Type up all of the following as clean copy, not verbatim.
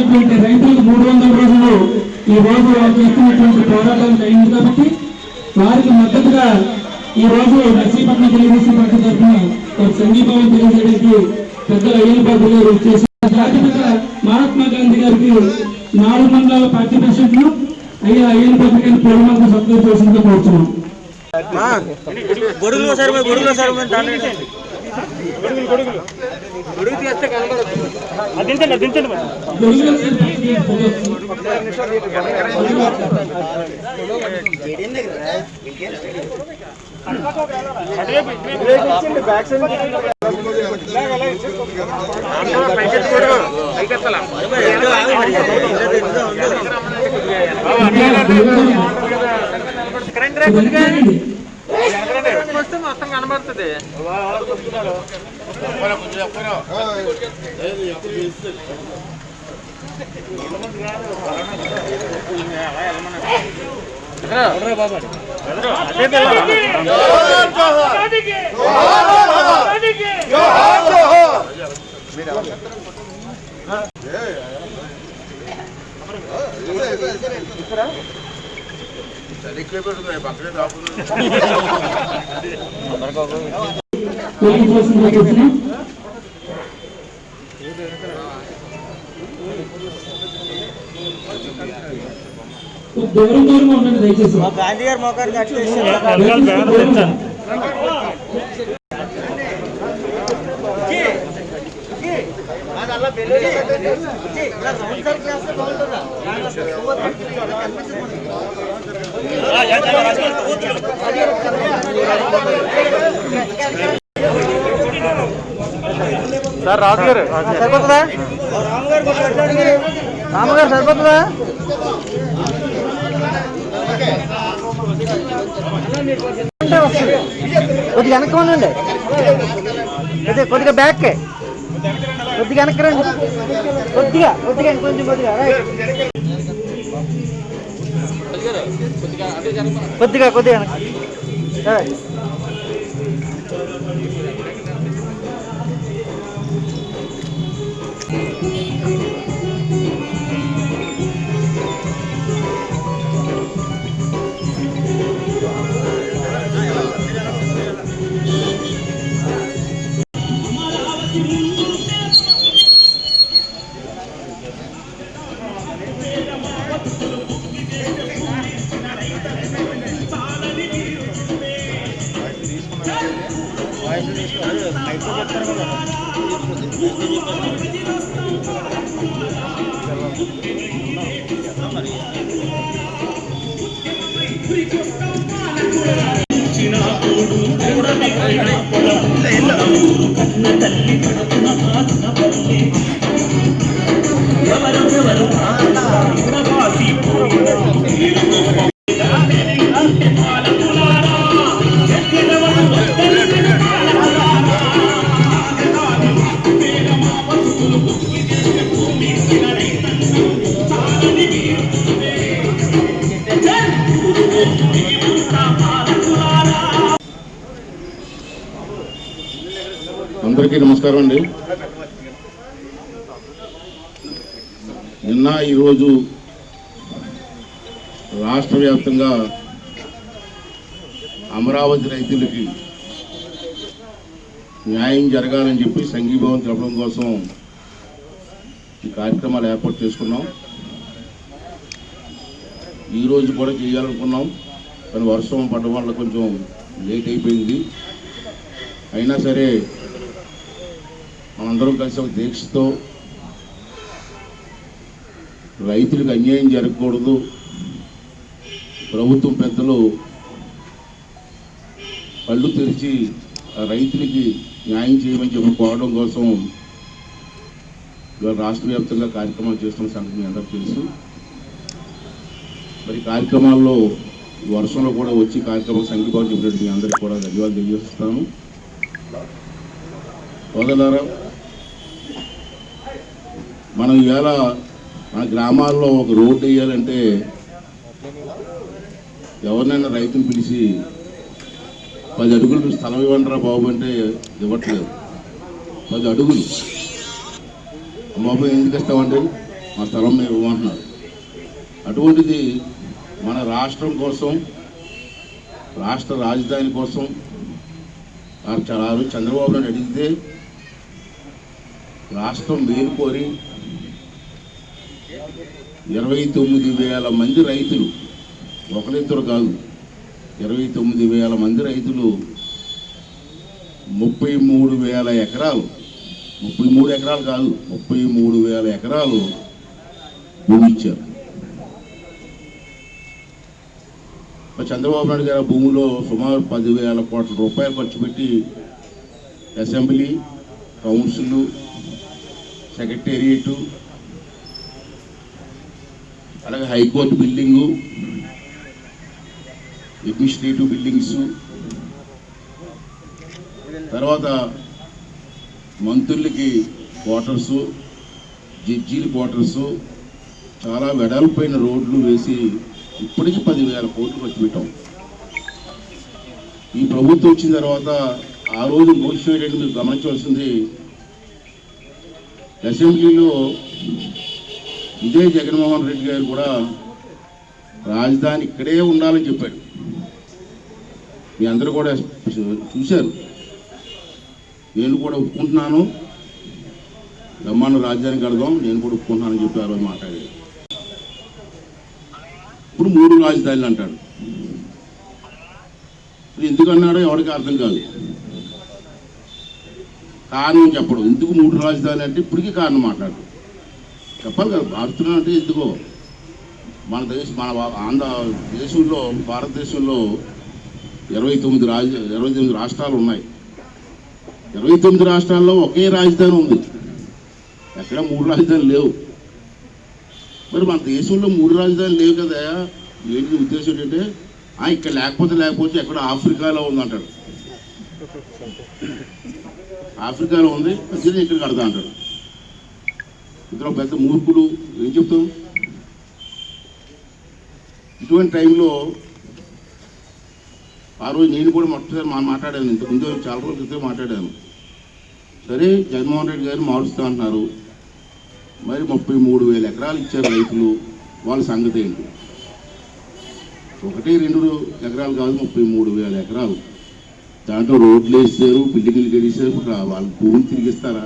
చేస్తున్నటువంటి రైతులకు 300 రోజులు ఈ రోజు చేస్తున్నటువంటి పోరాటానికి అయింది కాబట్టి వారికి మద్దతుగా ఈ రోజు నర్సీపట్నం తెలుగుదేశం పార్టీ తరఫున సంఘీభావం తెలియజేయడానికి పెద్దల అయ్యలబాబు గారు చేసిన జాతిపిత మహాత్మా గాంధీ గారికి 4 మండలాల పార్టీ ప్రెసిడెంట్లు అయ్యలబాబు గారిని పూర్వమంత్రి సత్కారం చేసిందిగా కోరుతున్నాం. మొత్తం కనబడుతుంది. దూరం దూరంగా ఉండండి దయచేసి. గాంధీ గారు మోకారు సార్ రాజు గారు సరిపోతుందా? రామగారు సరిపోతుందా? కొద్దిగా వెనక్కి ఉండండి, కొద్దిగా బ్యాక్, కొద్దిగా వెనక్కి రండి, కొద్దిగా కొద్దిగా కొంచెం కొద్దిగా కొద్దిగా కొద్దిగా వెనక్కి. అందరికీ నమస్కారం అండి. నిన్న ఈరోజు రాష్ట్ర వ్యాప్తంగా అమరావతి రైతులకి న్యాయం జరగాలని చెప్పి సంఘీభావం తెలపడం కోసం ఈ కార్యక్రమాలు ఏర్పాటు చేసుకున్నాం. ఈరోజు కూడా చేయాలనుకున్నాం, కానీ వర్షం పడడం వల్ల కొంచెం లేట్ అయిపోయింది. అయినా సరే మనందరం కలిసి ఒక దీక్షతో రైతులకు అన్యాయం జరగకూడదు, ప్రభుత్వం పెద్దలు కళ్ళు తెరిచి రైతులకి న్యాయం చేయమని చెప్పి కోరడం కోసం ఇవాళ రాష్ట్ర వ్యాప్తంగా కార్యక్రమాలు చేస్తున్న సంగతి మీ అందరికీ తెలుసు. మరి కార్యక్రమాల్లో వర్షంలో కూడా వచ్చి కార్యక్రమం సంఘీభావం చెప్పినట్టు మీ అందరికీ కూడా ధన్యవాదాలు తెలియజేస్తాను. సోదరులారా, మనం ఇవాళ మన గ్రామాల్లో ఒక రోడ్డు వేయాలంటే ఎవరినైనా రైతుని పిలిచి 10 అడుగులు స్థలం ఇవ్వండిరా బాబు అంటే ఇవ్వట్లేదు. 10 అడుగులు బాబు ఎందుకు ఇస్తామండి? మా స్థలం మేము ఇవ్వమంటున్నారు. అటువంటిది మన రాష్ట్రం కోసం, రాష్ట్ర రాజధాని కోసం చాలా చంద్రబాబు నాయుడు అడిగితే రాష్ట్రం మేలుకోరి 29,000 మంది రైతులు, ఒకరిద్దరు కాదు, 29,000 మంది రైతులు 33,000 ఎకరాలు, 33 ఎకరాలు కాదు, 33,000 ఎకరాలు భూమి ఇచ్చారు. చంద్రబాబు నాయుడు గారి భూమిలో సుమారు 10,000 కోట్ల రూపాయలు ఖర్చు పెట్టి అసెంబ్లీ, కౌన్సిల్, సెక్రటేరియట్, అలాగే హైకోర్టు బిల్డింగు, అడ్మినిస్ట్రేటివ్ బిల్డింగ్స్, తర్వాత మంత్రులకి క్వార్టర్సు, జడ్జీల క్వార్టర్సు, చాలా వెడల్పైన రోడ్లు వేసి ఇప్పటికీ 10,000 కోట్లు ఖర్చు పెట్టాం. ఈ ప్రభుత్వం వచ్చిన తర్వాత ఆ రోజు మోటివేట్ అంటే మీరు గమనించవలసింది, అసెంబ్లీలో ఇదే జగన్మోహన్ రెడ్డి గారు కూడా రాజధాని ఇక్కడే ఉండాలని చెప్పాడు. మీ అందరూ కూడా చూశారు. నేను కూడా ఒప్పుకుంటున్నాను, బ్రహ్మాండ రాజధాని కడదాం, నేను కూడా ఒప్పుకుంటున్నానని చెప్పి ఆ రోజు మాట్లాడాడు. ఇప్పుడు 3 రాజధానులు అంటాడు. ఎందుకు అన్నాడో ఎవరికి అర్థం కాదు. కారణం చెప్పడం, ఎందుకు 3 రాజధానులు అంటే ఇప్పటికీ కారణం మాట్లాడు చెప్పాలి కదా. మారుతున్నా అంటే ఎందుకో మన ఆంధ్ర దేశంలో, భారతదేశంలో 29 రాష్ట్రాలు ఉన్నాయి. 29 రాష్ట్రాల్లో ఒకే రాజధాని ఉంది, ఎక్కడ 3 రాజధానులు లేవు. మరి మన దేశంలో 3 రాజధానులు లేవు కదా, ఏంటి ఉద్దేశం ఏంటంటే ఇక్కడ లేకపోతే ఎక్కడ ఆఫ్రికాలో ఉందంటాడు. ఆఫ్రికాలో ఉంది, ఇక్కడ కడతా అంటాడు. ఇతను పెద్ద మూర్ఖుడు, ఏం చెప్తాం. ఇటువంటి టైంలో ఆ రోజు నేను కూడా మొట్టసారి మాట్లాడాను, ఇంతకుముందు చాలా రోజుల క్రితం మాట్లాడాను. సరే జగన్మోహన్ రెడ్డి గారు మారుస్తా అంటున్నారు, మరి 33,000 ఎకరాలు ఇచ్చారు రైతులు, వాళ్ళ సంగతి ఏంటి? 1-2 ఎకరాలు కాదు, 33,000 ఎకరాలు. దాంట్లో రోడ్లు వేసారు, బిల్డింగ్లు గడిచారు. ఇప్పుడు వాళ్ళ భూమిని తిరిగిస్తారా?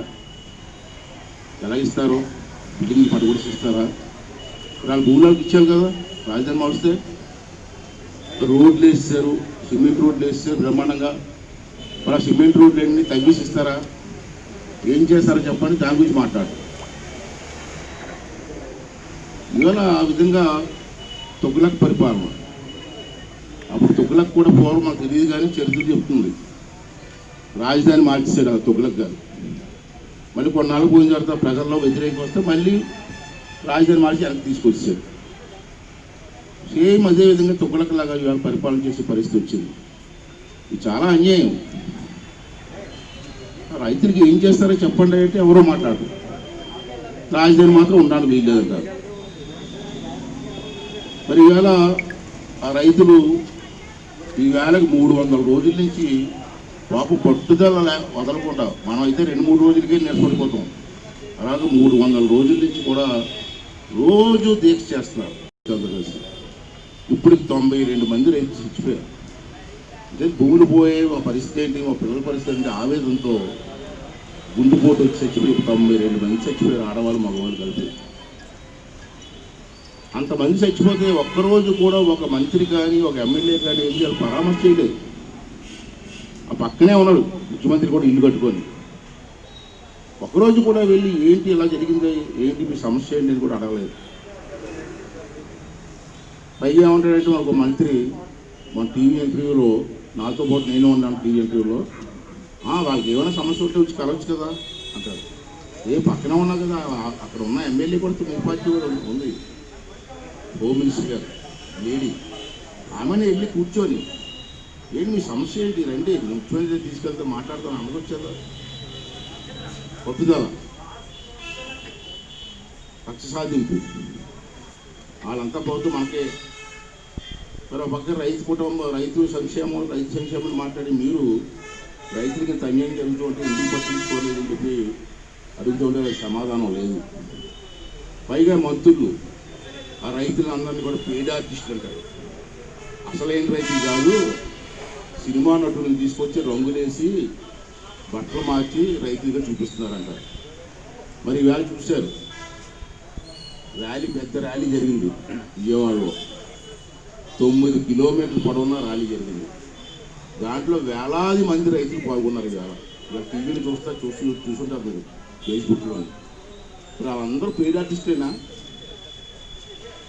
ఎలా ఇస్తారు? బిల్డింగ్లు పట్టుకొచ్చి ఇస్తారా? వాళ్ళ భూములకు ఇచ్చారు కదా రాజధాని మారుస్తే. రోడ్లు వేసారు, సిమెంట్ రోడ్లు వేసారు బ్రహ్మాండంగా. మరి ఆ సిమెంట్ రోడ్లు అన్నీ తగ్గిసి ఇస్తారా? ఏం చేస్తారో చెప్పండి, దాని గురించి మాట్లాడు. ఇవాళ ఆ విధంగా తొగ్గులకు పరిపాలన. అప్పుడు తొగ్గులకు కూడా పూర్వం మనకు తెలియదు, కానీ చరిత్ర చెప్తుంది. రాజధాని మార్చేశాడు ఆ తొగ్గులకు గారు. మళ్ళీ కొన్నాళ్ళు పోయిన తర్వాత ప్రజల్లో వ్యతిరేకం వస్తే మళ్ళీ రాజధాని మార్చి వెనక్కి తీసుకొచ్చాడు. సేమ్ అదేవిధంగా తొగ్గులకు లాగా ఇవాళ పరిపాలన చేసే పరిస్థితి వచ్చింది. ఇది చాలా అన్యాయం. రైతులకి ఏం చేస్తారో చెప్పండి అంటే ఎవరో మాట్లాడరు. రాజధాని మాత్రం ఉండాలి వీల్లేదంటారు. మరి ఈవేళ ఆ రైతులు ఈవేళకి 300 రోజుల నుంచి పాపం పట్టుదల వదలకుండా, మనం అయితే 2-3 రోజులకే నిలబడిపోతాం. అలాగే 300 రోజుల నుంచి కూడా రోజు దీక్ష చేస్తున్నారు. ఇప్పుడు 92 మంది రైతులు చచ్చిపోయారు. అంటే భూములు పోయే మా పరిస్థితి ఏంటి, మా పిల్లల పరిస్థితి అంటే ఆవేదనతో గుండెపోటు వచ్చి చచ్చిపోయి 92 మంది చచ్చిపోయారు, ఆడవాళ్ళు మగవాళ్ళు కలిపి. అంతమంది చచ్చిపోతే ఒక్కరోజు కూడా ఒక మంత్రి కానీ ఒక ఎమ్మెల్యే కానీ ఏం చేయాలి, పరామర్శ చేయలేదు. ఆ పక్కనే ఉన్నాడు ముఖ్యమంత్రి కూడా ఇల్లు కట్టుకొని. ఒకరోజు కూడా వెళ్ళి ఏంటి ఇలా జరిగింది, ఏంటి మీ సమస్య ఏంటి అని కూడా అడగలేదు. పైగా ఏమంటాడంటే ఒక మంత్రి మన టీవీ ఇంటర్వ్యూలో, నాతో పాటు నేను ఉన్నాను టీవీ ఇంటర్వ్యూలో, వాళ్ళకి ఏమైనా సమస్య ఉంటే వచ్చి కలవచ్చు కదా అంటారు. పక్కన ఉన్నా కదా, అక్కడ ఉన్న ఎమ్మెల్యే కూడా మీ పార్టీ కూడా ఉంది, హోమ్ మినిస్టర్ గారు లేడీ, ఆమెనే వెళ్ళి కూర్చొని ఏంటి మీ సమస్య ఏంటి, రండి ముఖ్యమంత్రి తీసుకెళ్తే మాట్లాడతాను అనుకొచ్చేదా. పట్టుదల, కక్ష సాధింపు, వాళ్ళంతా పోతూ మనకే. మరి ఒక పక్క రైతు కుటుంబం, రైతు సంక్షేమం మాట్లాడి మీరు రైతులకి అన్యాయం జరుగుతూ ఉంటే ఎందుకు పట్టించుకోలేదని చెప్పి అడుగుతూ ఉంటే సమాధానం లేదు. పైగా మంత్రులు ఆ రైతులందరినీ కూడా పెయిడ్ ఆర్టిస్టులు అంటారు. అసలైన రైతులు కాదు, సినిమా నటులను తీసుకొచ్చి రంగులేసి బట్టలు మార్చి రైతులుగా చూపిస్తున్నారంటారు. మరి ఇవాళ చూశారు, ర్యాలీ, పెద్ద ర్యాలీ జరిగింది విజయవాడలో. 9 కిలోమీటర్ల పొడవున ర్యాలీ జరిగింది. దాంట్లో వేలాది మంది రైతులు పాల్గొన్నారు. ఇవాళ టీవీలు చూస్తుంటారు మీరు, ఫేస్బుక్లో. ఇప్పుడు వాళ్ళందరూ పెయిడ్ ఆర్టిస్టేనా?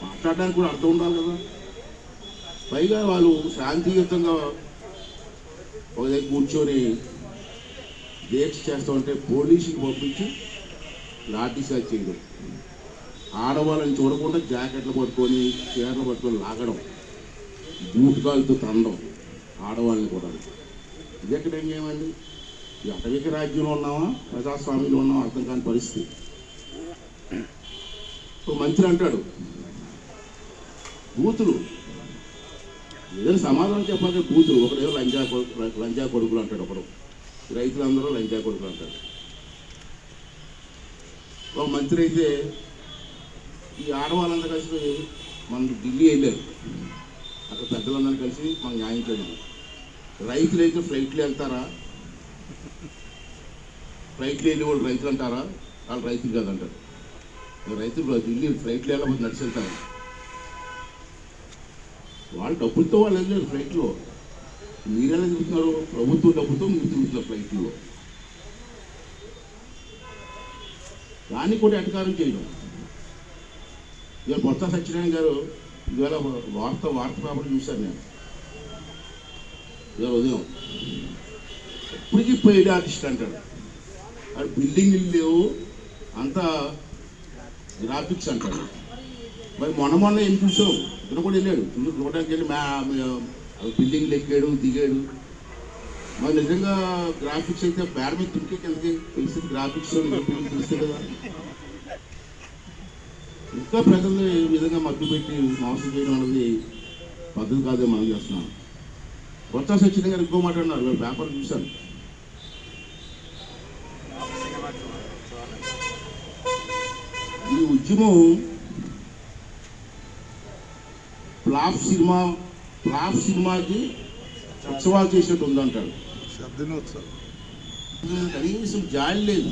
మాట్లాడడానికి కూడా అర్థం ఉండాలి కదా. పైగా వాళ్ళు శాంతియుతంగా ఒక దగ్గర కూర్చొని దీక్ష చేస్తామంటే పోలీసుకి పంపించి లాఠీచార్జ్ చేయడం, ఆడవాళ్ళని చూడకుండా జాకెట్లు పట్టుకొని చీరలు పట్టుకొని లాగడం, బూటకాలతో తండం ఆడవాళ్ళని కూడా. ఇది ఎక్కడ ఏం చేయమండి? ఈ అటవిక రాజ్యంలో ఉన్నామా, ప్రజాస్వామ్యంలో ఉన్నామా అర్థం కాని పరిస్థితి. మంత్రి అంటాడు బూతులు, ఏదైనా సమాధానం చెప్పాలంటే బూతులు. ఒకడేమో లంజా కొడుకులు అంటాడు, ఒకడు రైతులందరూ లంజా కొడుకులు అంటాడు. ఒక మంత్రి అయితే ఈ ఆడవాళ్ళందరూ కలిసి మన ఢిల్లీ వెళ్ళారు. అక్కడ పెద్దలందరూ కలిసి మనం న్యాయం చేయాలి. రైతులు అయితే ఫ్లైట్లు వెళ్తారా? ఫ్లైట్లు వెళ్ళి వాళ్ళు రైతులు అంటారా? వాళ్ళు రైతులు కాదంటారు. రైతులు ఢిల్లీ ఫ్లైట్లు వెళ్ళకపోతే నడిచి వెళ్తారు. వాళ్ళు డబ్బులతో వాళ్ళు వెళ్ళారు ఫ్లైట్లో. మీరెలా తిరుగుతున్నారు? ప్రభుత్వం డబ్బుతో మీరు తిరుగుతున్నారు ఫ్లైట్లో. దాన్ని కూడా అధికారం చేయడం. ఇవాళ బొత్స సత్యనారాయణ గారు ఇవాళ వార్త పేపర్ చూశాను నేను ఇవాళ ఉదయం. ఇప్పటికీ పెయిడ్ ఆర్టిస్ట్ అంటాడు. అది బిల్డింగ్ లేవు, అంతా గ్రాఫిక్స్ అంటాడు. మరి మొన్న ఏం చూసావు? ఇతను కూడా వెళ్ళాడు, చూడడానికి వెళ్ళి బిల్డింగ్లు ఎక్కాడు, దిగాడు. మరి నిజంగా గ్రాఫిక్స్ అయితే బేడ మీద తుడికే కిందకి తెలిసింది. గ్రాఫిక్స్ తెలిస్తే కదా. ఇంకా ప్రజల్ని ఈ విధంగా మభ్యపెట్టి మోసం చేయడం అనేది పద్ధతి కాదే మనం చేస్తున్నాం. బొత్స సత్యనారాయణ గారు ఎక్కువ మాట్లాడినారు, పేపర్ చూశాను. ఈ ఉద్యమం ఫ్లాప్ సినిమాకి ఉత్సవాలు చేసినట్టు ఉందంటాడు. కనీసం జాలి లేదు,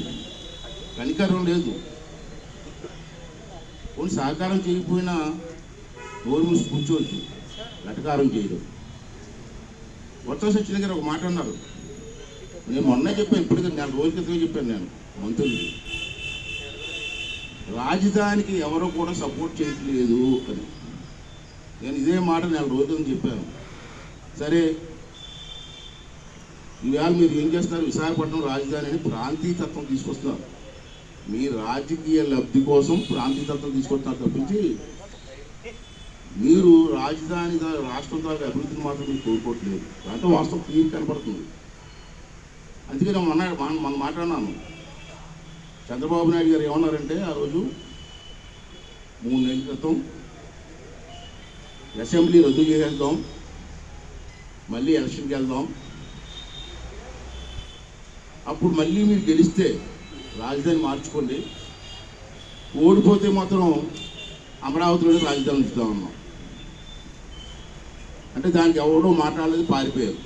కనికరం లేదు. కొన్ని సహకారం చేయకపోయినా నోరు మూసి కూర్చోవచ్చు, వెటకారం చేయడం. బొత్స సత్యనారాయణ గారు ఒక మాట అన్నారు, నేను మొన్నే చెప్పాను, ఇప్పటికీ 4 రోజుల క్రితమే చెప్పాను నేను మంత్రులకి. రాజధానికి ఎవరో కూడా సపోర్ట్ చేయట్లేదు అని. నేను ఇదే మాట 4 రోజులని చెప్పాను. సరే, ఈవేళ మీరు ఏం చేస్తున్నారు? విశాఖపట్నం రాజధాని అని ప్రాంతీయతత్వం తీసుకొస్తున్నారు. మీ రాజకీయ లబ్ధి కోసం ప్రాంతీయతత్వం తీసుకొస్తున్నారు తప్పించి మీరు రాజధాని రాష్ట్రం ద్వారా అభివృద్ధిని మాత్రం మీరు కోరుకోవట్లేదు. దాంట్లో వాస్తవం క్లియర్ కనపడుతుంది. అందుకే మనం మాట్లాడినాను. చంద్రబాబు నాయుడు గారు ఏమన్నారంటే ఆ రోజు 3 నెలల క్రితం అసెంబ్లీ రద్దు చేసేద్దాం, మళ్ళీ ఎలక్షన్కి వెళ్దాం, అప్పుడు మళ్ళీ మీరు గెలిస్తే రాజధాని మార్చుకోండి, ఓడిపోతే మాత్రం అమరావతిలోనే రాజధాని ఉంచుతామన్నాం. అంటే దానికి ఎవడో మాట్లాడలేదు, పారిపోయారు.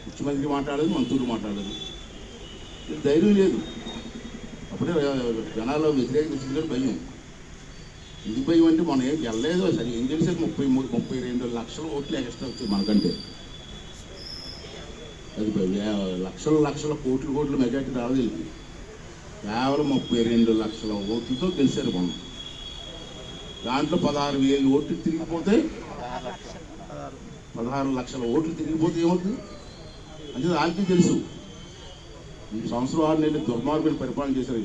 ముఖ్యమంత్రి మాట్లాడలేదు, మంత్రులు మాట్లాడలేదు. ధైర్యం లేదు. అప్పుడే జనాల్లో వ్యతిరేకత వచ్చిందని భయం. ఇది భయం అంటే మనం ఏం వెళ్ళలేదు. అసలు ఏం చేసేది 32 లక్షల ఓట్లు ఎక్స్ట్రా వచ్చాయి మనకంటే. అది లక్షల కోట్ల మెజార్టీ రాలేదు. కేవలం 32 లక్షల ఓట్లతో గెలిచారు మనం. దాంట్లో 16,000 ఓట్లు తిరిగిపోతే 16 లక్షల ఓట్లు తిరిగిపోతే ఏమవుతుంది అంటే వాళ్ళకి తెలుసు. ఈ సంవత్సరం 6 నెలలు దుర్మార్గులు పరిపాలన చేశారు,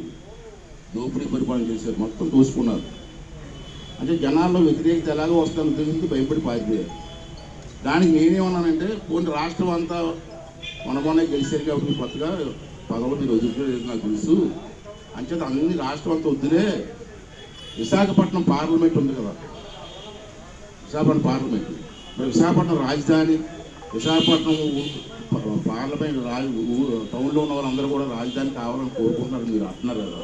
దోపిడీ పరిపాలన చేశారు, మొత్తం దోసుకున్నారు. అంటే జనాల్లో వ్యతిరేకత ఎలాగో వస్తుందని తెలిసి భయపడి పారిపోయారు. దానికి నేనేమన్నానంటే, కొన్ని రాష్ట్రం అంతా మొన్న గెలిచారు కాబట్టి కొత్తగా పదవులు మీరు వదులుకోలేదు నాకు తెలుసు, అంచేత అన్ని రాష్ట్రం అంతా వద్దులే, విశాఖపట్నం పార్లమెంట్ ఉంది కదా, విశాఖపట్నం పార్లమెంట్, విశాఖపట్నం రాజధాని, విశాఖపట్నం పార్లమెంట్ టౌన్లో ఉన్న వాళ్ళందరూ కూడా రాజధాని కావాలని కోరుకుంటున్నారు మీరు అంటున్నారు కదా.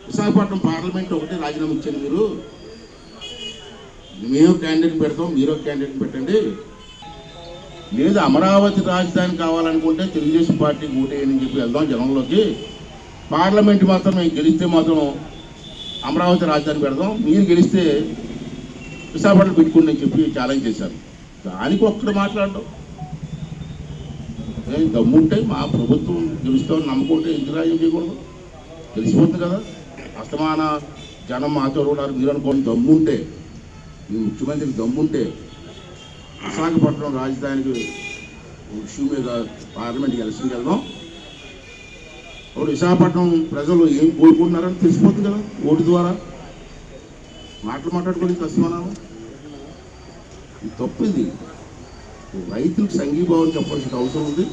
విశాఖపట్నం పార్లమెంట్ ఒకటి రాజీనామా ఇచ్చారు మీరు, మేము క్యాండిడేట్ పెడతాం, మీరు క్యాండిడేట్ పెట్టండి. లేదు అమరావతి రాజధాని కావాలనుకుంటే తెలుగుదేశం పార్టీకి ఓటేయని చెప్పి వెళ్దాం జనంలోకి, పార్లమెంట్ మాత్రం మేము గెలిస్తే మాత్రం అమరావతి రాజధాని పెడదాం, మీరు గెలిస్తే విశాఖపట్నం పెట్టుకోండి అని చెప్పి ఛాలెంజ్ చేశారు. దానికి ఒక్కడు మాట్లాడడం దమ్ముంటే మా ప్రభుత్వం గెలుస్తామని నమ్ముకుంటే ఎందుకు రాజ్యం చేయకూడదు? తెలిసిపోతుంది కదా. అస్తమాన జనం మాతో ఉన్నారు మీరు అనుకోండి. దమ్ముంటే మీ ముఖ్యమంత్రికి దమ్ముంటే విశాఖపట్నం రాజధానికి ఇష్యూ మీద పార్లమెంట్కి ఎలక్షన్కి వెళ్దాం. అప్పుడు విశాఖపట్నం ప్రజలు ఏం కోరుకుంటున్నారని తెలిసిపోతుంది కదా ఓటు ద్వారా. మాట్లాడుకోవడానికి కష్టమన్నాను, ఇది తప్పు. ఇది రైతులకు సంఘీభావం చెప్పాల్సిన అవసరం ఉంది.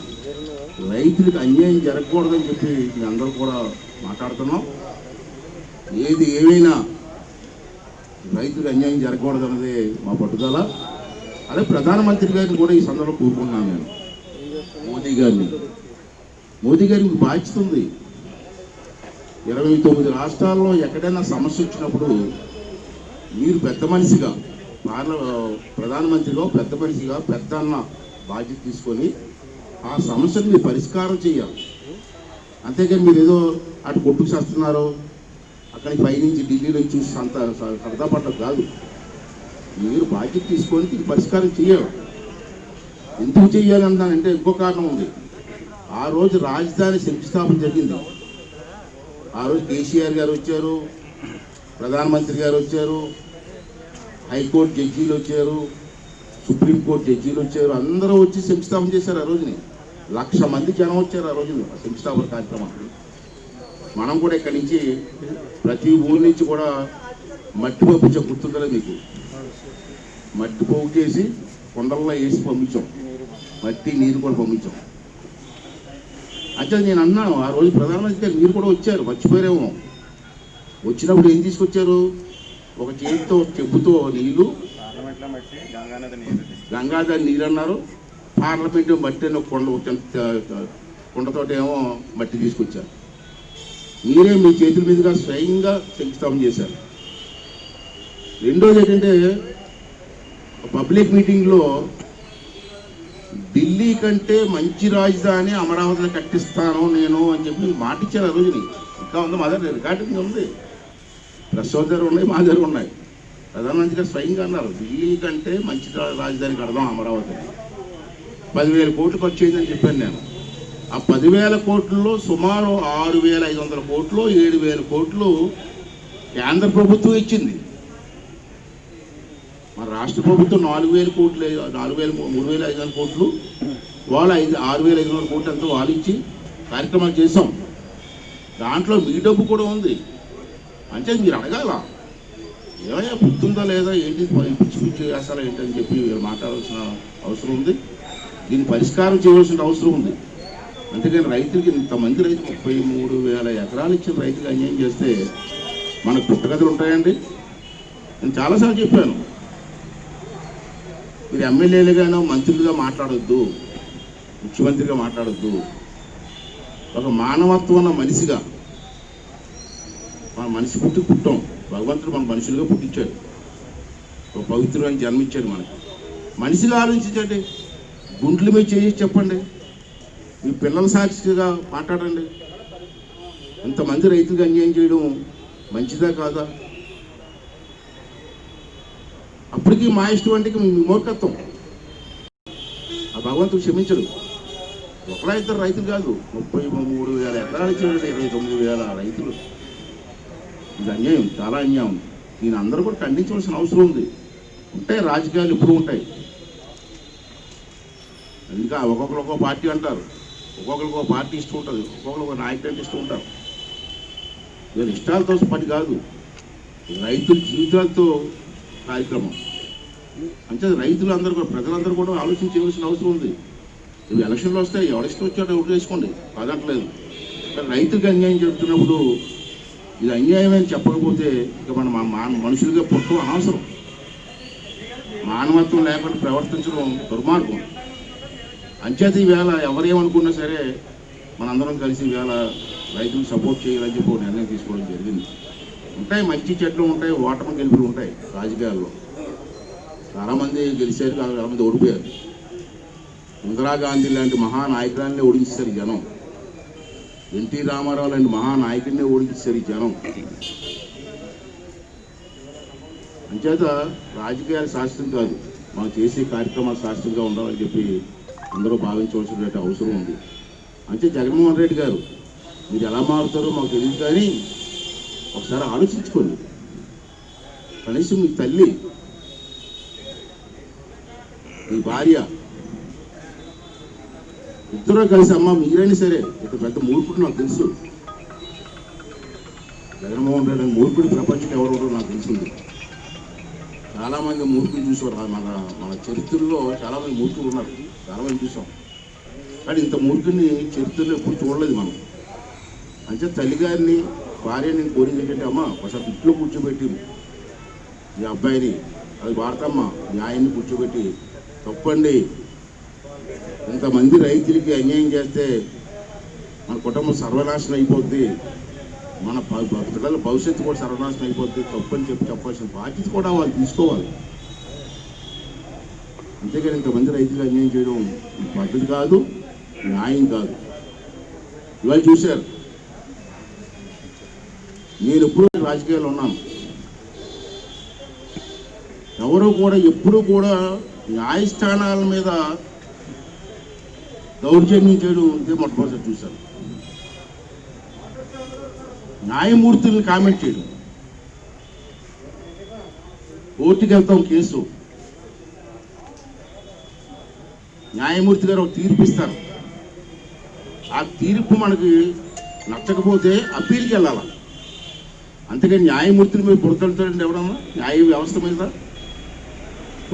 రైతులకు అన్యాయం జరగకూడదని చెప్పి మీ అందరూ కూడా మాట్లాడుతున్నాం. ఏది ఏమైనా రైతులకు అన్యాయం జరగకూడదు అన్నదే మా పట్టుదల. అదే ప్రధానమంత్రి గారిని కూడా ఈ సందర్భంలో కోరుకుంటున్నాను నేను. మోదీ గారికి బాధ్యత ఉంది. 29 రాష్ట్రాల్లో ఎక్కడైనా సమస్య వచ్చినప్పుడు మీరు పెద్ద మనిషిగా ప్రధానమంత్రిగా పెద్ద మనిషిగా పెద్దన్న బాధ్యత తీసుకొని ఆ సమస్యను మీరు పరిష్కారం చేయాలి. అంతేకాని మీరు ఏదో అటు కొట్టుకు చేస్తున్నారు, అక్కడికి పైనుంచి ఢిల్లీ నుంచి చూసి సరదా పడ్డం కాదు. మీరు బాధ్యత తీసుకొని ఇది పరిష్కారం చేయాలి. ఎందుకు చేయాలన్నానంటే ఇంకో కారణం ఉంది. ఆ రోజు రాజధాని శంకుస్థాపన జరిగింది. ఆ రోజు కేసీఆర్ గారు వచ్చారు, ప్రధానమంత్రి గారు వచ్చారు, హైకోర్టు జడ్జీలు వచ్చారు, సుప్రీంకోర్టు జడ్జీలు వచ్చారు, అందరూ వచ్చి శంకుస్థాపన చేశారు. ఆ రోజుని 1,00,000 మంది జనం వచ్చారు ఆ రోజున శంకుస్థాపన కార్యక్రమానికి. మనం కూడా ఇక్కడి నుంచి ప్రతి ఊరి నుంచి కూడా మట్టి పంపించే గుర్తుందా మీకు? మట్టి పోగు చేసి కొండల్లో వేసి పంపించాం, మట్టి నీరు కూడా పంపించాం. అంటే నేను అన్నాను ఆ రోజు ప్రధానమంత్రి గారు మీరు కూడా వచ్చారు, మర్చిపోయారేమో. వచ్చినప్పుడు ఏం తీసుకొచ్చారు? ఒక చేతితో చెప్పుతో నీళ్లు, గంగాధర్ నీళ్ళు అన్నారు. పార్లమెంటు మట్టి అని కుండతోటేమో మట్టి తీసుకొచ్చారు. మీరే మీ చేతుల మీదుగా స్వయంగా శంకుస్థాపన చేశారు. రెండోది ఏంటంటే పబ్లిక్ మీటింగ్లో ఢిల్లీ కంటే మంచి రాజధాని అమరావతిలో కట్టిస్తాను నేను అని చెప్పి మాట ఇచ్చారు ఆ రోజుని. ఇంకా ఉంది, మా దగ్గర రికార్డింగ్ ఉంది, ప్రెస్ దగ్గర ఉన్నాయి, మా దగ్గర ఉన్నాయి. ప్రధానమంత్రి గారు స్వయంగా అన్నారు ఢిల్లీ కంటే మంచి రాజధాని కడదాం అమరావతి. 10,000 కోట్లు ఖర్చు అయిందని చెప్పాను నేను. ఆ 10,000 కోట్లలో సుమారు 6,500 కోట్లు 7,000 కోట్లు కేంద్ర ప్రభుత్వం ఇచ్చింది. మన రాష్ట్ర ప్రభుత్వం 4,000 కోట్లు 3,500 కోట్లు, వాళ్ళు 6,500 కోట్లు అంతా వాళ్ళు ఇచ్చి కార్యక్రమాలు చేసాం. దాంట్లో మీ డబ్బు కూడా ఉంది. అంటే మీరు అడగాల ఏమయ్యా గుర్తుందా లేదా, ఏంటి పిచ్చి పిచ్చి అసలు ఏంటని చెప్పి మాట్లాడాల్సిన అవసరం ఉంది. దీన్ని పరిష్కారం చేయవలసిన అవసరం ఉంది. అంతేకాని రైతులకి ఇంతమంది రైతు 33,000 ఎకరాలు ఇచ్చిన రైతులు అన్యాయం చేస్తే మనకు పుట్టగతులు ఉంటాయండి. నేను చాలాసార్లు చెప్పాను, మీరు ఎమ్మెల్యేలుగానో మంత్రులుగా మాట్లాడొద్దు, ముఖ్యమంత్రిగా మాట్లాడొద్దు. ఒక మానవత్వం ఉన్న మనిషిగా, మన మనిషి పుట్టాం, భగవంతుడు మన మనుషులుగా పుట్టించాడు, ఒక పవిత్రమైన జన్మించాడు మనకి. మనిషిగా ఆలోచించండి, గుండెల మీద చేసి చెప్పండి, మీ పిల్లల సాక్షిగా మాట్లాడండి. ఇంతమంది రైతులకు అన్యాయం చేయడం మంచిదా కాదా? అప్పటికీ మా ఇష్టం అంటే మీ మూర్ఖత్వం. ఆ భగవంతుడు క్షమించడు. ఒకలా ఇద్దరు రైతులు కాదు, 33,000 ఎకరాలు ఇచ్చాడు, 29,000 రైతులు. ఇది అన్యాయం, చాలా అన్యాయం. దీని అందరూ కూడా ఖండించవలసిన అవసరం ఉంది. ఉంటాయి రాజకీయాలు, ఇప్పుడు ఉంటాయి. ఇంకా ఒక్కొక్కరు ఒక్కొక్క పార్టీ అంటారు, ఒక్కొక్కరికి ఒక పార్టీ ఇష్టం ఉంటుంది, ఒక్కొక్కరు ఒక నాయకుడు అంటే ఇష్టం ఉంటారు. వీళ్ళ ఇష్టాలతో పని కాదు, రైతుల జీవితాలతో కార్యక్రమం. అంటే రైతులు అందరూ కూడా, ప్రజలందరూ కూడా ఆలోచించవలసిన అవసరం ఉంది. ఇవి ఎలక్షన్లు వస్తాయి, ఎవరి ఇష్టం వచ్చాడో ఓటు వేసుకోండి, కాదట్లేదు. కానీ రైతులకు అన్యాయం చెప్తున్నప్పుడు ఇది అన్యాయం అని చెప్పకపోతే ఇక మనం మనుషులుగా పుట్టడం అనవసరం. మానవత్వం లేకుండా ప్రవర్తించడం దుర్మార్గం. అంచేత ఈవేళ ఎవరేమనుకున్నా సరే మనందరం కలిసి ఈవేళ రైతులకు సపోర్ట్ చేయాలని చెప్పి నిర్ణయం తీసుకోవడం జరిగింది. ఉంటాయి, మంచి చెట్లు ఉంటాయి, ఓటమి గెలుపులు ఉంటాయి రాజకీయాల్లో. చాలామంది గెలిచారు, చాలామంది ఓడిపోయారు. ఇందిరాగాంధీ లాంటి మహానాయకురాన్ని ఓడించారు ఈ జనం. ఎన్టీ రామారావు లాంటి మహానాయకుడిని ఓడించారు ఈ జనం. అంచేత రాజకీయాలు శాస్త్రం కాదు, మనం చేసే కార్యక్రమాలు శాస్త్రంగా ఉండాలని చెప్పి అందరూ భావించవలసిన అవసరం ఉంది. అంటే జగన్మోహన్ రెడ్డి గారు మీరు ఎలా మారుతారో మాకు తెలియదు, కానీ ఒకసారి ఆలోచించుకోండి. కనీసం మీ తల్లి, మీ భార్య ఇద్దరూ కలిసి అమ్మ మీరైనా సరే, ఇక పెద్ద మూర్ఖుడు నాకు తెలుసు. జగన్మోహన్ రెడ్డి మూర్ఖుడు ప్రపంచంలో ఎవరు నాకు తెలిసింది. చాలామంది మూర్ఖులు చూసారు, మన చరిత్రలో చాలామంది మూర్ఖులు ఉన్నారు, చాలామంది చూసాం. కానీ ఇంత మూర్ఖుడిని చరిత్రలో ఎప్పుడు చూడలేదు మనం. అంటే తల్లిగారిని భార్య నేను కోరింది ఏంటంటే, అమ్మ ఒకసారి ఇంట్లో కూర్చోబెట్టి మీ అబ్బాయిని, అది వాడతమ్మ మీ ఆయన్ని కూర్చోబెట్టి, తప్పండి ఇంతమంది రైతులకి అన్యాయం చేస్తే మన కుటుంబం సర్వనాశనం అయిపోద్ది, మన పిల్లల భవిష్యత్తు కూడా సర్వనాశనం అయిపోద్ది, తప్పని చెప్పాల్సిన బాధ్యత కూడా వాళ్ళు తీసుకోవాలి. అంతేగాని ఇంతమంది రైతులు అన్యాయం చేయడం పద్ధతి కాదు, న్యాయం కాదు. ఇవాళ చూశారు, నేను ఎప్పుడూ రాజకీయాల్లో ఉన్నాను, ఎవరు కూడా ఎప్పుడూ కూడా న్యాయస్థానాల మీద దౌర్జన్యం చేయడం ఇదే మొట్టమొదటి చూశాను. న్యాయమూర్తులను కామెంట్ చేయడం, కోర్టుకి వెళ్తాం కేసు, న్యాయమూర్తి గారు ఒక తీర్పు ఇస్తారు, ఆ తీర్పు మనకి నచ్చకపోతే అప్పీల్కి వెళ్ళాలి. అంతేగాని న్యాయమూర్తుల మీద పుడతాడండి ఎవడన్నా, న్యాయ వ్యవస్థ మీద.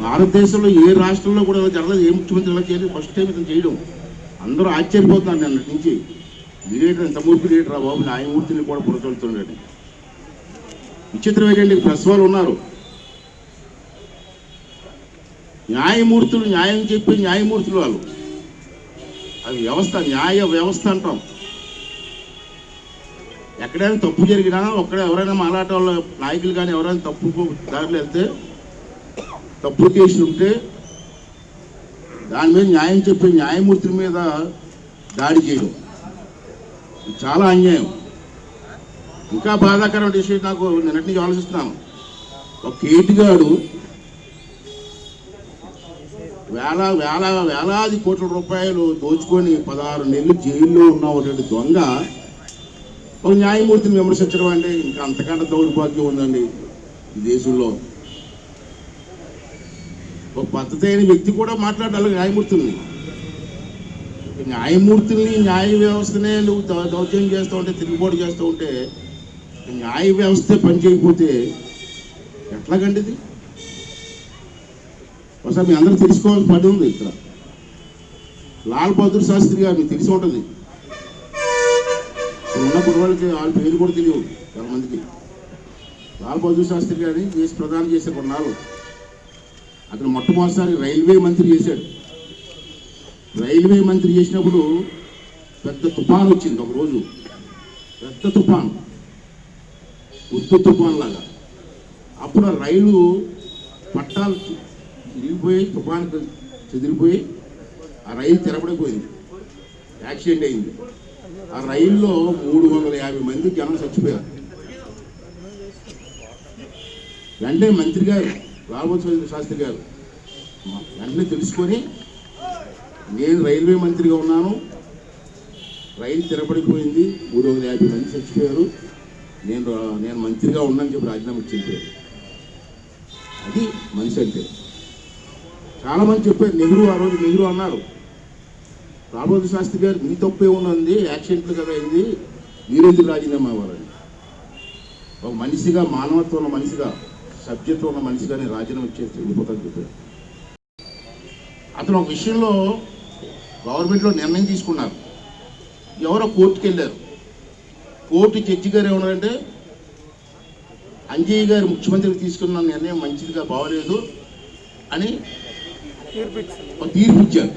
భారతదేశంలో ఏ రాష్ట్రంలో కూడా ఇలా జరగలేదు, ఏ ముఖ్యమంత్రి ఇలా చేయలేదు, ఫస్ట్ టైం ఇతను చేయడం. అందరూ ఆశ్చర్యపోతున్నారు నిన్నటి నుంచి, మీరేటర్ ఎంత మూర్ఖుడు ఏంటరా బాబు, న్యాయమూర్తిని కూడా పుడతాడు. విచిత్రం ఏంటంటే ప్రెస్ వాళ్ళు ఉన్నారు, న్యాయమూర్తులు న్యాయం చెప్పి న్యాయమూర్తులు వాళ్ళు, అది వ్యవస్థ, న్యాయ వ్యవస్థ అంటాం. ఎక్కడైనా తప్పు జరిగినా ఎవరైనా మాలాట వాళ్ళ నాయకులు కానీ ఎవరైనా తప్పు దారిలో వెళ్తే, తప్పు కేసులు ఉంటే దాని మీద న్యాయం చెప్పే న్యాయమూర్తుల మీద దాడి చేయడం చాలా అన్యాయం. ఇంకా బాధాకరమైన విషయం నాకు నిన్నటి నుంచి ఆలోచిస్తున్నాను. ఒక కేటుగాడు వేలాది కోట్ల రూపాయలు దోచుకొని 16 నెలలు జైల్లో ఉన్న ఒకటి దొంగ ఒక న్యాయమూర్తిని విమర్శించడం అంటే ఇంకా అంతకంటే దౌర్భాగ్యం ఉందండి ఈ దేశంలో. ఒక పద్ధతి అయిన వ్యక్తి కూడా మాట్లాడాలి న్యాయమూర్తుల్ని. న్యాయమూర్తుల్ని, న్యాయ వ్యవస్థనే నువ్వు దౌర్జన్యం చేస్తూ ఉంటే, తిరుగుబాటు చేస్తూ ఉంటే, న్యాయ వ్యవస్థే పని చేయకపోతే ఎట్లాగండి ఇది? ఒకసారి మీ అందరూ తెలుసుకోవాల్సిన పని ఉంది ఇక్కడ. లాల్ బహదూర్ శాస్త్రి గారు మీకు తెలిసి ఉంటుంది, ఉన్న కుటుంబాలకి వాళ్ళ పేరు కూడా తెలియదు చాలా మందికి. లాల్ బహదూర్ శాస్త్రి గారిని దేశ ప్రధాని చేసే కొన్నాళ్ళు అతను మొట్టమొదటిసారి రైల్వే మంత్రి చేశాడు. రైల్వే మంత్రి చేసినప్పుడు పెద్ద తుఫాను వచ్చింది ఒకరోజు, పెద్ద తుఫాను, ఉత్తు తుఫాన్ లాగా. అప్పుడు ఆ రైలు పట్టాలు చిరిగిపోయి, తుఫాను చెదిరిపోయి ఆ రైలు తిరబడిపోయింది, యాక్సిడెంట్ అయింది. ఆ రైల్లో 350 మంది జనం చచ్చిపోయారు. వెంటనే మంత్రి గారు లాల్ బహదూర్ శాస్త్రి గారు వెంటనే తెలుసుకొని, నేను రైల్వే మంత్రిగా ఉన్నాను, రైలు తిరబడిపోయింది, 350 మంది చచ్చిపోయారు, నేను మంత్రిగా ఉన్నానని చెప్పి రాజీనామా చెప్పారు. అది మనిషి అంటే. చాలామంది చెప్పారు, ఆ రోజు నెహ్రూ అన్నారు, లాల్ బహదూర్ శాస్త్రి గారు మీ తప్పే ఉన్నది, యాక్సిడెంట్లు కదా అయింది, మీరెందుకు రాజీనామా అవ్వాలని. ఒక మనిషిగా, మానవత్వం ఉన్న మనిషిగా, సబ్జెక్ట్ ఉన్న మనిషిగా నేను రాజీనామా చేసి వెళ్ళిపోతాను చెప్పారు. అతను ఒక విషయంలో గవర్నమెంట్లో నిర్ణయం తీసుకున్నారు. ఎవరో కోర్టుకు వెళ్ళారు. కోర్టు జడ్జి గారు ఏమన్నారంటే, అంజయ్య గారు ముఖ్యమంత్రికి తీసుకున్న నిర్ణయం మంచిదిగా బాగలేదు అని తీర్పు ఇచ్చారు.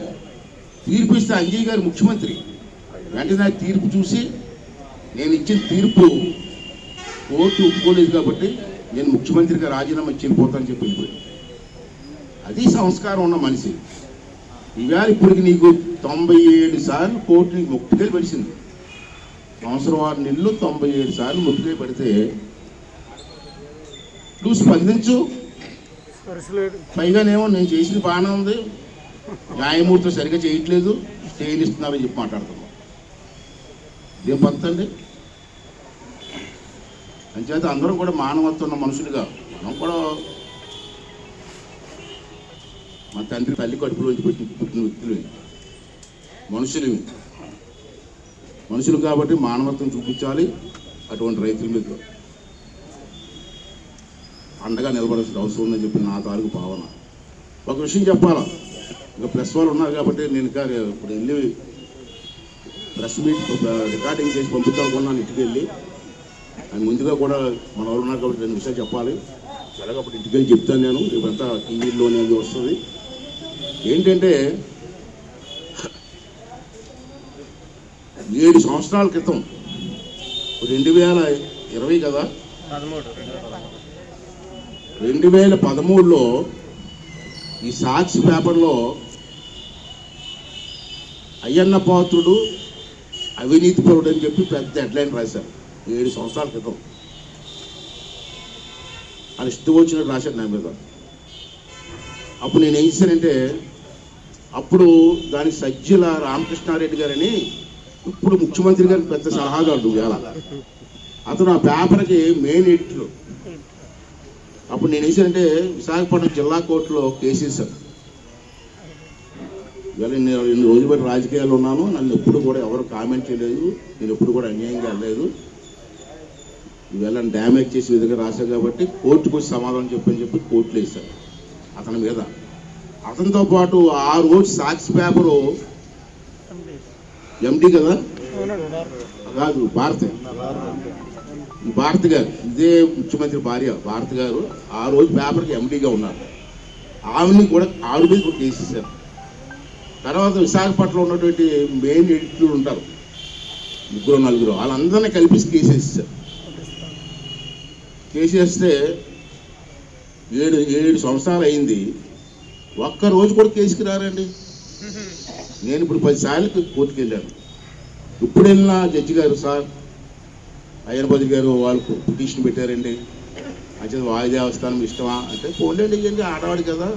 తీర్పు ఇస్తే అంజయ్య గారు ముఖ్యమంత్రి వెంటనే తీర్పు చూసి, నేను ఇచ్చిన తీర్పు కోర్టు ఒప్పుకోలేదు కాబట్టి నేను ముఖ్యమంత్రిగా రాజీనామా చెల్లిపోతానని చెప్పి వెళ్ళిపోయాను. అది సంస్కారం ఉన్న మనిషి. ఇవాళ ఇప్పటికి నీకు 97 సార్లు కోర్టు నీకు ముట్టుకెళ్ళి పడిచింది. సంవత్సరం 6 నెలలు 97 సార్లు ముట్టుకెళ్ళి పడితే నువ్వు స్పందించు. పైగానేమో నేను చేసిన బాగానే ఉంది, న్యాయమూర్తులు సరిగ్గా చేయట్లేదు, స్టేలు ఇస్తున్నారని చెప్పి మాట్లాడుతున్నాం. ఇదేం పద్ధతి? అంచేత అందరం కూడా మానవత్వం ఉన్న మనుషులుగా మనం కూడా మా తండ్రి తల్లి కడుపులోంచి పుట్టిన వ్యక్తులు, మనుషులు కాబట్టి మానవత్వం చూపించాలి. అటువంటి రైతుల మీద అండగా నిలబడాల్సిన అవసరం ఉందని చెప్పి నా తాలూకు భావన. ఒక విషయం చెప్పాలా, ఇంకా ప్రెస్ వాళ్ళు ఉన్నారు కాబట్టి నేను ఇంకా ఇప్పుడు వెళ్ళి ప్రెస్ మీట్ రికార్డింగ్ చేసి పంపించాలనుకున్నాను ఇంటికి వెళ్ళి. అని ముందుగా కూడా మన వాళ్ళు ఉన్నారు కాబట్టి 2 విషయాలు చెప్పాలి. ఎలాగప్పుడు ఇంటికి వెళ్ళి చెప్తాను నేను, రేపంతా టీవీలోనే అది వస్తుంది. ఏంటంటే 7 సంవత్సరాల క్రితం 2020 కదా, 2013లో ఈ సాక్షి పేపర్లో అయ్యన్న పాత్రుడు అవినీతి పరుడు అని చెప్పి పెద్ద హెడ్లైన్ రాశారు. 7 సంవత్సరాల క్రితం అది ఇష్టం వచ్చినట్టు రాశాడు నా మీద. అప్పుడు నేను ఏం చేశానంటే, అప్పుడు దానికి సజ్జల రామకృష్ణారెడ్డి గారని ఇప్పుడు ముఖ్యమంత్రి గారికి పెద్ద సలహాదారుడు వేళ, అతను ఆ పేపర్కి మెయిన్ ఎడిటర్. అప్పుడు నేను ఏం చేశానంటే, విశాఖపట్నం జిల్లా కోర్టులో కేసు వేశాను. ఇవాళ నేను 2 రోజులు బట్టి రాజకీయాలు ఉన్నాను, నన్ను ఎప్పుడు కూడా ఎవరు కామెంట్ చేయలేదు, నేను ఎప్పుడు కూడా అన్యాయంగా వెళ్ళలేదు. ఇవాళ డ్యామేజ్ చేసే విధంగా రాశాను కాబట్టి కోర్టుకు వచ్చి సమాధానం చెప్పి కోర్టులో వేశాను అతని మీద. అతనితో పాటు ఆ రోజు సాక్షి పేపరు ఎండి కదా కాదు, భారతి గారు, ఇదే ముఖ్యమంత్రి భార్య భారతి గారు ఆ రోజు పేపర్కి ఎండీగా ఉన్నారు. ఆవిడని కూడా ఆవిడ మీద కూడా కేసేసారు. తర్వాత విశాఖపట్నంలో ఉన్నటువంటి మెయిన్ ఎడిటర్లు ఉంటారు 3-4, వాళ్ళందరినీ కలిపి కేసేసారు. కేసేస్తే 7 సంవత్సరాలు అయింది, ఒక్క రోజు కూడా కేసుకి రారండి. నేను ఇప్పుడు 10 సార్లు కోర్టుకు వెళ్ళాను. ఇప్పుడు వెళ్ళిన జడ్జి గారు, సార్ అయ్యనపతి గారు వాళ్ళు పిటిషన్ పెట్టారండి, అంటే వాయిదా వస్తాను ఇష్టమా అంటే, పోలేండి ఇవ్వండి, ఆడవాడు కదా,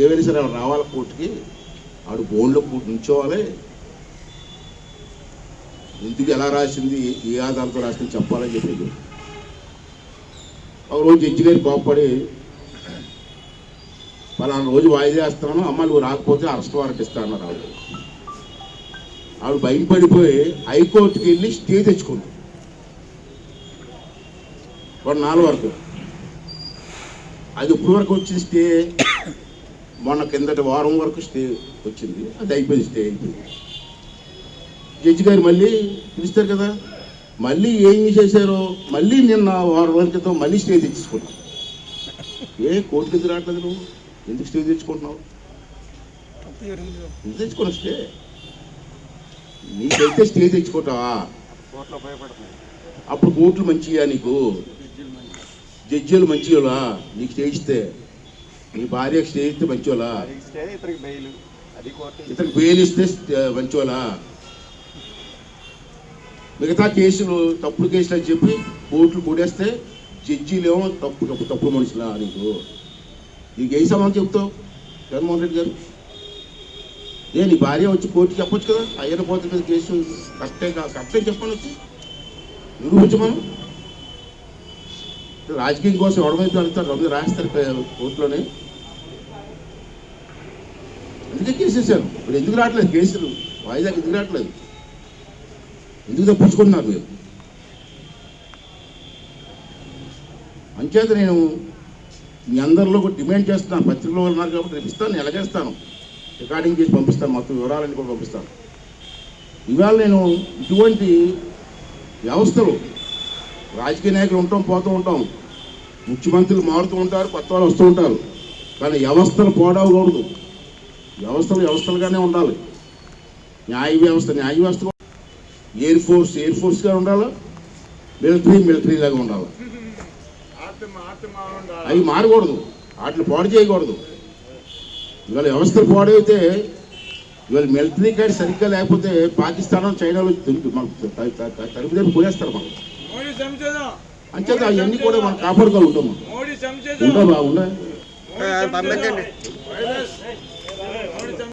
ఏవైనా సరే ఆవిడ రావాలి కోర్టుకి, ఆవిడ బోన్లో నుంచోవాలి, ఎందుకు ఎలా రాసింది, ఏ ఆధారంతో రాసింది చెప్పాలని చెప్పి. ఒక రోజు జడ్జి గారు కోప్పడి, పలానా రోజు వాయిదా వేస్తాను, అమ్మ నువ్వు రాకపోతే అరెస్ట్ వారెంట్ ఇస్తాను ఆవిడ. ఆవిడ భయపడిపోయి హైకోర్టుకి వెళ్ళి స్టే తెచ్చుకుంది. 4 వరకు అది ఇప్పుడు వరకు వచ్చింది స్టే, మొన్న కిందటి వారం వరకు స్టే వచ్చింది, అది అయిపోయింది, స్టే అయిపోయింది. జడ్జి గారు మళ్ళీ పిలుస్తారు కదా, మళ్ళీ ఏం చేశారో మళ్ళీ నిన్న వారం రోజుల క్రితం మళ్ళీ స్టే తెచ్చుకున్నావు. కోర్టుకి ఎందుకు రావట్లేదు నువ్వు, ఎందుకు స్టే తెచ్చుకుంటున్నావు, ఎందుకు తెచ్చుకున్నావు స్టే? నీకైతే స్టే తెచ్చుకుంటావా? అప్పుడు కోర్టులు మంచిగా, నీకు జడ్జీలు మంచివాళ్ళా, నీకు స్టే ఇస్తే, నీ భార్యకి స్టే ఇస్తే మంచివాళ్ళా, ఇతనికి బెయిల్ ఇస్తే మంచివాళ్ళా? మిగతా కేసులు తప్పుడు కేసులు అని చెప్పి కోర్టులు కూడేస్తే జడ్జీలేమో తప్పుడు మనుషులా? నీకు ఏ సమాధానం చెప్తావు జగన్మోహన్ రెడ్డి గారు? నీ భార్య వచ్చి కోర్టుకి చెప్పొచ్చు కదా, అయ్యన పోతే మీద కేసు కరెక్టే చెప్పని వచ్చి నిరూపించమను. రాజకీయం కోసం ఎవడమైతే వెళ్తారు, అందరూ రాస్తారు కోర్టులోనే. అందుకే కేసేసాను. ఇప్పుడు ఎందుకు రావట్లేదు కేసులు, వాయిదాకి ఎందుకు రావట్లేదు, ఎందుకు తప్పించుకుంటున్నారు మీరు? అంచేత నేను మీ అందరిలో కూడా డిమాండ్ చేస్తున్నాను, పత్రికలో ఉన్నారు కాబట్టి రేపు ఇస్తాను, ఎలాగేస్తాను, రికార్డింగ్ చేసి పంపిస్తాను, మొత్తం వివరాలన్నీ కూడా పంపిస్తాను. ఇవాళ నేను ఇటువంటి వ్యవస్థలు, రాజకీయ నాయకులు పోతూ ఉంటాం, ముఖ్యమంత్రులు మారుతూ ఉంటారు, కొత్త వాళ్ళు వస్తూ ఉంటారు, కానీ వ్యవస్థలు పోడవకూడదు. వ్యవస్థలుగానే ఉండాలి. న్యాయ వ్యవస్థ ఎయిర్ ఫోర్స్గా ఉండాలి, మిలిటరీ లాగా ఉండాలి. అవి మారకూడదు, వాటిని పాడు చేయకూడదు. ఇవాళ వ్యవస్థలు పాడైతే ఇవాళ మిలిటరీ కార్డు సరిగ్గా లేకపోతే పాకిస్తాన్ చైనాలో తలుపు కొనేస్తారు మనం. అంచేత అవన్నీ కూడా మనం కాపాడుకోగలుగుతాం. ఉండవా ఉండే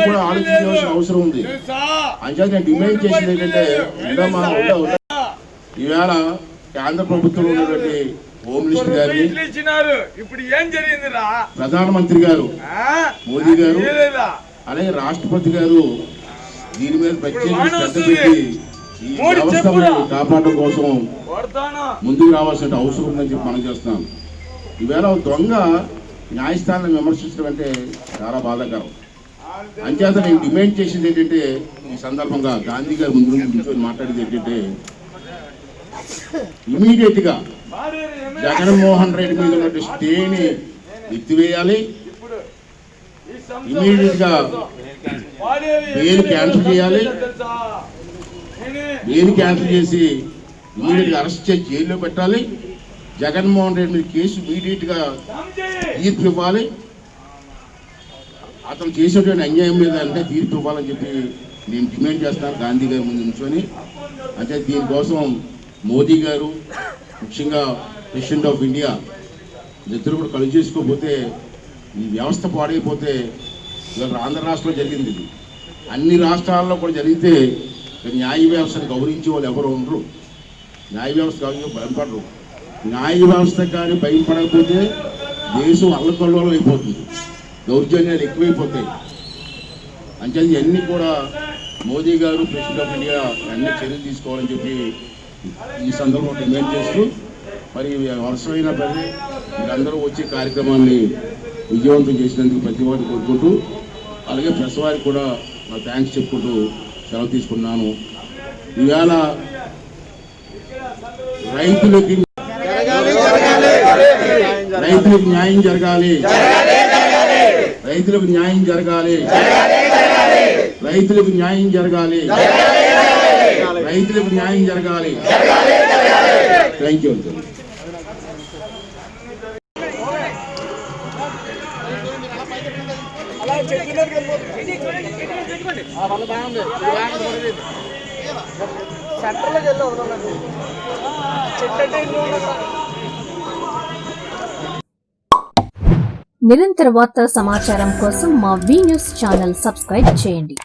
కూడా ఆలోచించాల్సిన అవసరం ఉంది. అంచేత నేను డిమాండ్ చేసింది ఏంటంటే ఈవేళ కేంద్ర ప్రభుత్వంలో ఉన్నటువంటి హోమ్ మినిస్టర్ గారిని, ఇప్పుడు ఏం జరిగిందిరా, ప్రధానమంత్రి గారు మోదీ గారు, అలాగే రాష్ట్రపతి గారు దీని మీద ప్రత్యేక శ్రద్ధ పెట్టి ఈ వ్యవస్థను కాపాడడం కోసం ముందుకు రావాల్సిన అవసరం ఉందని చెప్పి మనం చేస్తున్నాం. ఈవేళ దొంగ న్యాయస్థానాన్ని విమర్శించడం అంటే చాలా బాధాకరం. అంచేత నేను డిమాండ్ చేసింది ఏంటంటే ఈ సందర్భంగా గాంధీ గారి ముందు కూర్చొని మాట్లాడేది ఏంటంటే ఇమీడియట్ గా జగన్మోహన్ రెడ్డి మీద ఉన్న స్టేని ఎత్తివేయాలి, ఇమీడియట్ గా బెయిల్ క్యాన్సిల్ చేయాలి, బెయిల్ క్యాన్సిల్ చేసి ఇమీడియట్ గా అరెస్ట్ చేసి జైల్లో పెట్టాలి, జగన్మోహన్ రెడ్డి మీద కేసు ఇమీడియట్ గా తీర్పు ఇవ్వాలి, అతను చేసేటువంటి అన్యాయం మీద అంటే తీర్పు ఇవ్వాలని చెప్పి నేను డిమాండ్ చేస్తాను గాంధీ గారి ముందు నుంచొని. అంటే దీనికోసం మోదీ గారు ముఖ్యంగా ప్రెసిడెంట్ ఆఫ్ ఇండియా ఇద్దరు కూడా కలుగు చేసుకోకపోతే ఈ వ్యవస్థ పాడైపోతే ఇవాళ ఆంధ్ర రాష్ట్రంలో జరిగింది, ఇది అన్ని రాష్ట్రాల్లో కూడా జరిగితే న్యాయ వ్యవస్థను గౌరవించే వాళ్ళు ఎవరు ఉండరు, న్యాయ వ్యవస్థ భయపడరు. న్యాయ వ్యవస్థ కానీ భయపడకపోతే దేశం అల్లకల్లోలం అయిపోతుంది, దౌర్జన్యాలు ఎక్కువైపోతాయి. అంచేది ఇవన్నీ కూడా మోదీ గారు ప్రెసిడెంట్ ఆఫ్ ఇండియా అన్ని చర్యలు తీసుకోవాలని చెప్పి ఈ సందర్భంలో డిమాండ్ చేస్తూ మరి వర్షమైన పని మీరందరూ వచ్చే కార్యక్రమాన్ని విజయవంతం చేసినందుకు ప్రతి వారిని కోరుకుంటూ అలాగే ప్రెస్ వారికి కూడా నా థ్యాంక్స్ చెప్పుకుంటూ సెలవు తీసుకున్నాను. ఈవేళ రైతులకి న్యాయం జరగాలి, రైతులకు న్యాయం జరగాలి, రైతులకు న్యాయం జరగాలి, రైతులకు న్యాయం జరగాలి. Thank you. నిరంతర వార్తా సమాచారం కోసం మా వి న్యూస్ ఛానల్ సబ్స్క్రైబ్ చేయండి.